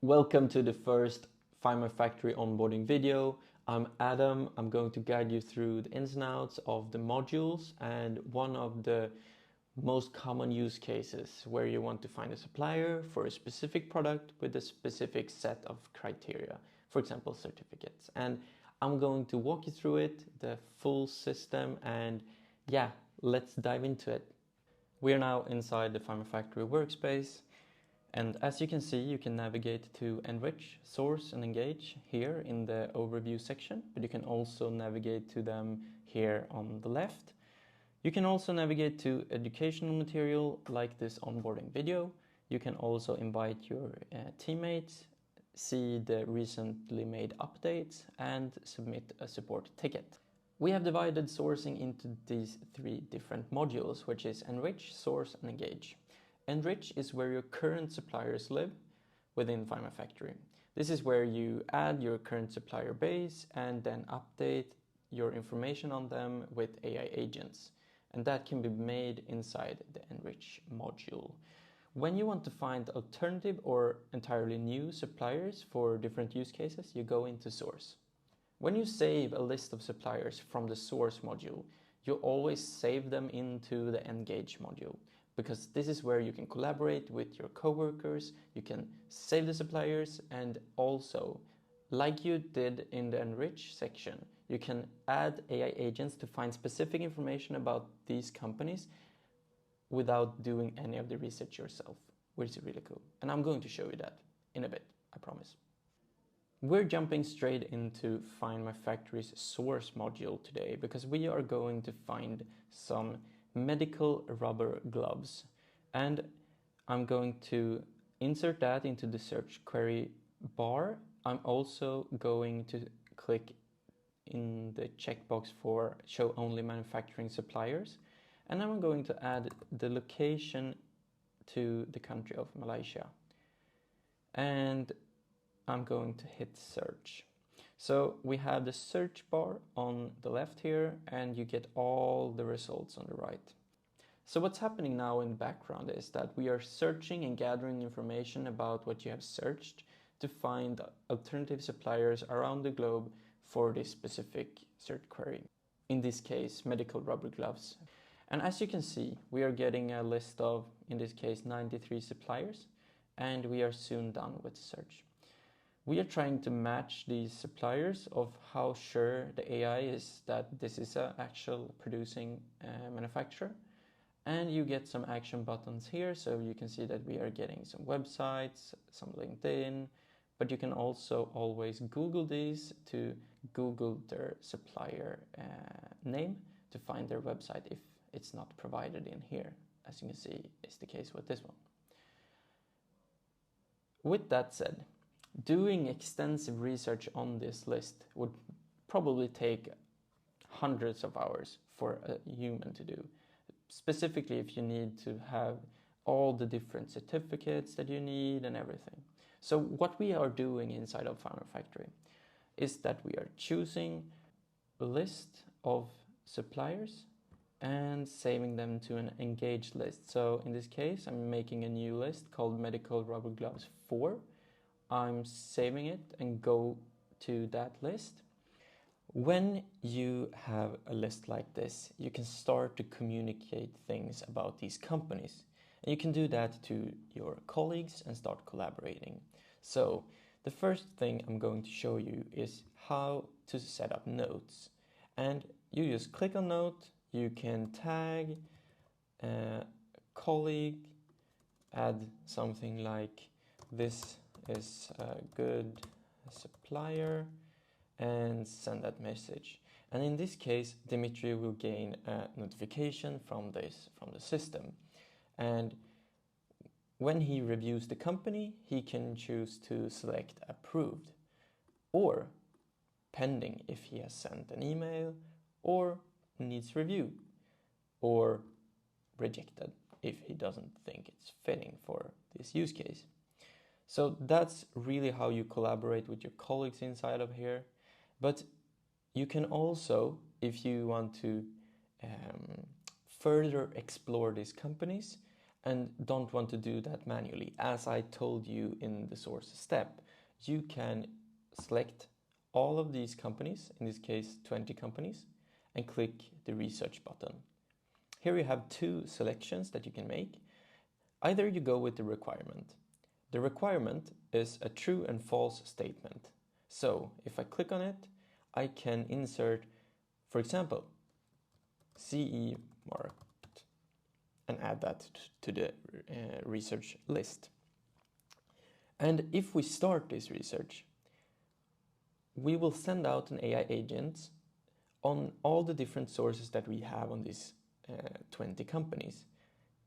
Welcome to the first Find My Factory onboarding video. I'm Adam. I'm going to guide you through the ins and outs of the modules and one of the most common use cases where you want to find a supplier for a specific product with a specific set of criteria, for example, certificates. And I'm going to walk you through it, the full system, and yeah, let's dive into it. We are now inside the Find My Factory workspace. And as you can see, you can navigate to Enrich, Source and Engage here in the Overview section, but you can also navigate to them here on the left. You can also navigate to educational material like this onboarding video. You can also invite your teammates, see the recently made updates, and submit a support ticket. We have divided sourcing into these three different modules, which is Enrich, Source and Engage. Enrich is where your current suppliers live within Find My Factory. This is where you add your current supplier base and then update your information on them with AI agents. And that can be made inside the Enrich module. When you want to find alternative or entirely new suppliers for different use cases, you go into Source. When you save a list of suppliers from the Source module, you always save them into the Engage module, because this is where you can collaborate with your coworkers, you can save the suppliers, and also, like you did in the Enrich section, you can add AI agents to find specific information about these companies without doing any of the research yourself, which is really cool. And I'm going to show you that in a bit, I promise. We're jumping straight into Find My Factory's Source module today because we are going to find some medical rubber gloves, and I'm going to insert that into the search query bar. I'm also going to click in the checkbox for show only manufacturing suppliers, and I'm going to add the location to the country of Malaysia, and I'm going to hit search. So we have the search bar on the left here, and you get all the results on the right. So what's happening now in the background is that we are searching and gathering information about what you have searched to find alternative suppliers around the globe for this specific search query. In this case, medical rubber gloves. And as you can see, we are getting a list of, in this case, 93 suppliers, and we are soon done with the search. We are trying to match these suppliers of how sure the AI is that this is an actual producing manufacturer. And you get some action buttons here, so you can see that we are getting some websites, some LinkedIn, but you can also always Google these to Google their supplier name to find their website if it's not provided in here, as you can see is the case with this one. With that said, doing extensive research on this list would probably take hundreds of hours for a human to do, specifically if you need to have all the different certificates that you need and everything. So what we are doing inside of Find My Factory is that we are choosing a list of suppliers and saving them to an engaged list. So in this case, I'm making a new list called Medical Rubber Gloves 4. I'm saving it and go to that list. When you have a list like this, you can start to communicate things about these companies. And you can do that to your colleagues and start collaborating. So the first thing I'm going to show you is how to set up notes. And you just click on note, you can tag a colleague, add something like this is a good supplier, and send that message. And in this case, Dimitri will gain a notification from the system. And when he reviews the company, he can choose to select approved or pending if he has sent an email, or needs review, or rejected if he doesn't think it's fitting for this use case. So that's really how you collaborate with your colleagues inside of here. But you can also, if you want to further explore these companies, and don't want to do that manually, as I told you in the source step, you can select all of these companies, in this case 20 companies, and click the research button. Here you have two selections that you can make. Either you go with the requirement. The requirement is a true and false statement. So if I click on it, I can insert, for example, CE marked, and add that to the research list. And if we start this research, we will send out an AI agent on all the different sources that we have on these 20 companies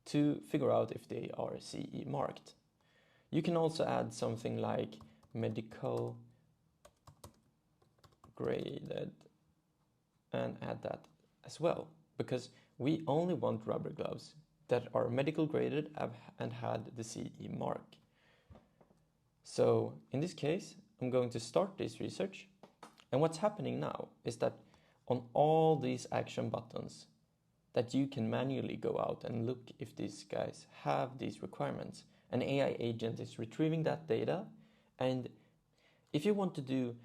to figure out if they are CE marked. You can also add something like medical graded and add that as well, because we only want rubber gloves that are medical graded and had the CE mark. So in this case, I'm going to start this research, and what's happening now is that on all these action buttons that you can manually go out and look if these guys have these requirements, an AI agent is retrieving that data. And if you want to do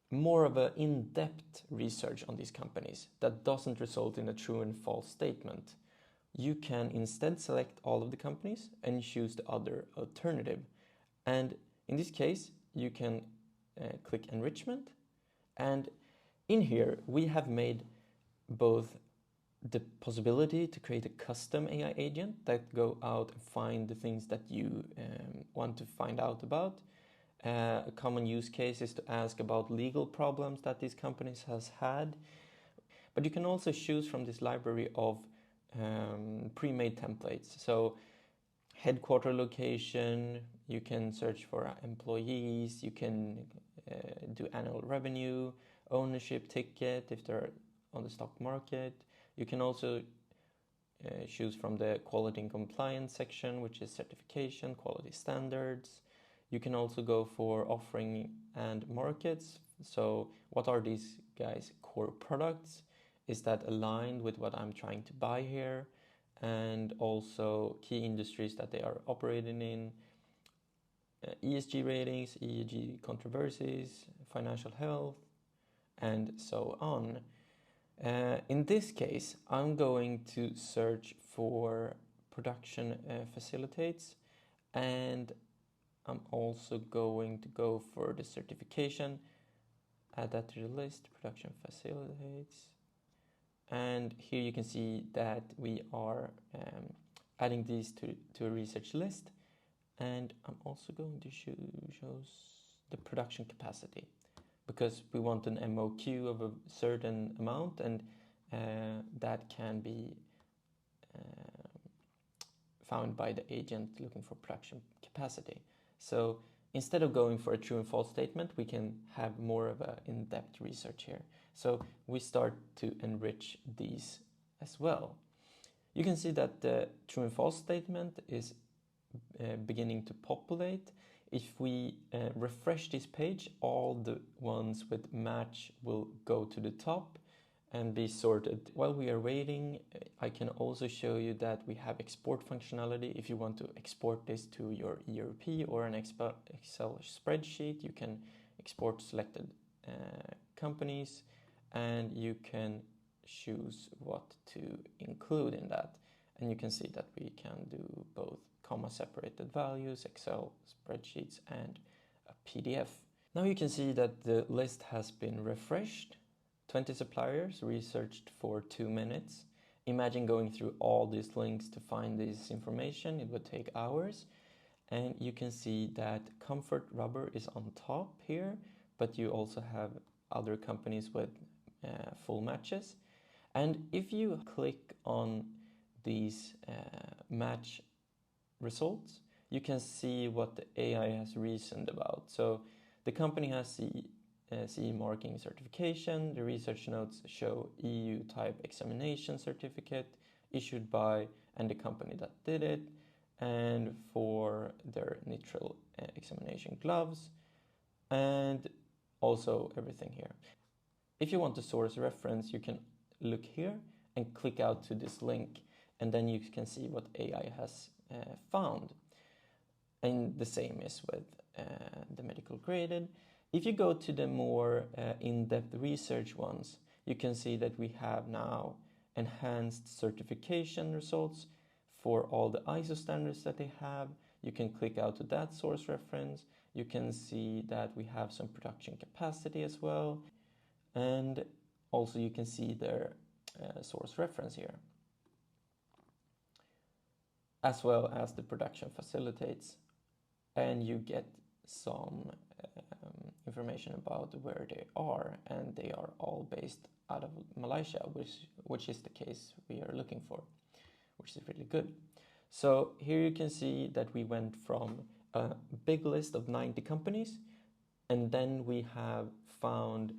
more of an in-depth research on these companies that doesn't result in a true and false statement, you can instead select all of the companies and choose the other alternative. And in this case, you can click enrichment, and in here we have made both the possibility to create a custom AI agent that go out and find the things that you want to find out about. A common use case is to ask about legal problems that these companies has had. But you can also choose from this library of pre-made templates. So headquarter location, you can search for employees, you can do annual revenue, ownership ticket if they're on the stock market. You can also choose from the quality and compliance section, which is certification, quality standards. You can also go for offering and markets. So what are these guys' core products? Is that aligned with what I'm trying to buy here? And also key industries that they are operating in, ESG ratings, ESG controversies, financial health, and so on. In this case, I'm going to search for production facilitates, and I'm also going to go for the certification, add that to the list, production facilitates. And here you can see that we are adding these to a research list. And I'm also going to choose the production capacity, because we want an MOQ of a certain amount, and that can be found by the agent looking for production capacity. So instead of going for a true and false statement, we can have more of an in-depth research here. So we start to enrich these as well. You can see that the true and false statement is beginning to populate. If we refresh this page, all the ones with match will go to the top and be sorted. While we are waiting, I can also show you that we have export functionality. If you want to export this to your ERP or an Excel spreadsheet, you can export selected companies, and you can choose what to include in that. And you can see that we can do both comma separated values, Excel spreadsheets, and a PDF. Now you can see that the list has been refreshed. 20 suppliers researched for 2 minutes. Imagine going through all these links to find this information. It would take hours. And you can see that Comfort Rubber is on top here, but you also have other companies with full matches. And if you click on these match results, you can see what the AI has reasoned about. So the company has the CE marking certification. The research notes show EU type examination certificate issued by and the company that did it, and for their nitrile examination gloves, and also everything here. If you want to source reference, you can look here and click out to this link, and then you can see what AI has found. And the same is with the medical graded. If you go to the more in-depth research ones, you can see that we have now enhanced certification results for all the ISO standards that they have. You can click out to that source reference. You can see that we have some production capacity as well. And also you can see their source reference here, as well as the production facilitates. And you get some information about where they are, and they are all based out of Malaysia, which is the case we are looking for, which is really good. So here you can see that we went from a big list of 90 companies, and then we have found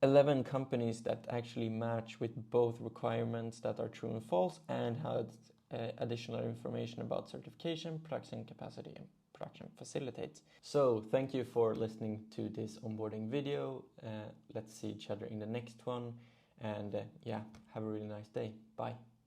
11 companies that actually match with both requirements that are true and false, and had additional information about certification, production capacity, and production facilitates. So thank you for listening to this onboarding video. Let's see each other in the next one, and yeah, have a really nice day. Bye.